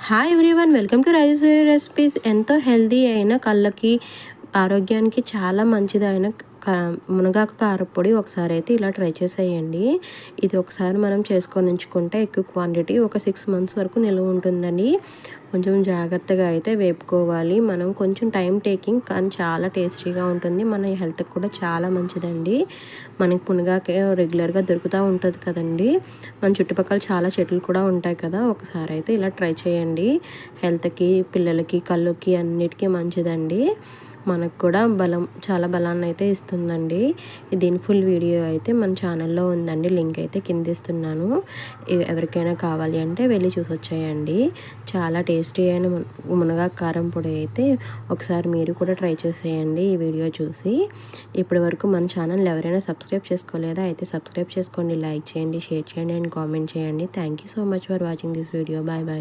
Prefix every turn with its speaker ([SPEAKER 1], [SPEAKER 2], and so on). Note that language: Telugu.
[SPEAKER 1] Hi everyone, welcome to Rajeshwari recipes. ఎంతో హెల్దీ అయిన కళ్ళకి ఆరోగ్యానికి చాలా మంచిదైన మునగాకు కారపొడి ఒకసారి అయితే ఇలా ట్రై చేసేయండి. ఇది ఒకసారి మనం చేసుకొని ఉంచుకుంటే ఎక్కువ క్వాంటిటీ ఒక 6 months వరకు నిల్వ ఉంటుందండి. కొంచెం జాగ్రత్తగా అయితే వేపుకోవాలి. మనం కొంచెం టైం టేకింగ్ కానీ చాలా టేస్టీగా ఉంటుంది. మన హెల్త్కి కూడా చాలా మంచిదండి. మనకి మునగాకు రెగ్యులర్గా దొరుకుతూ ఉంటుంది కదండి. మన చుట్టుపక్కల చాలా చెట్లు కూడా ఉంటాయి కదా. ఒకసారి అయితే ఇలా ట్రై చేయండి. హెల్త్కి, పిల్లలకి, కళ్ళుకి అన్నిటికీ మంచిదండి. మనకు కూడా చాలా బలాన్ని అయితే ఇస్తుందండి. దీని ఫుల్ వీడియో అయితే మన ఛానల్లో ఉందండి. లింక్ అయితే కింద ఇస్తున్నాను. ఎవరికైనా కావాలి అంటే వెళ్ళి చూసొచ్చేయండి. చాలా టేస్టీ అయిన మునగాకు కారం పొడి అయితే ఒకసారి మీరు కూడా ట్రై చేసేయండి ఈ వీడియో చూసి. ఇప్పటి వరకు మన ఛానల్ ఎవరైనా సబ్స్క్రైబ్ చేసుకోలేదా అయితే సబ్స్క్రైబ్ చేసుకోండి, లైక్ చేయండి, షేర్ చేయండి అండ్ కామెంట్ చేయండి. Thank you so much for watching this video. Bye bye.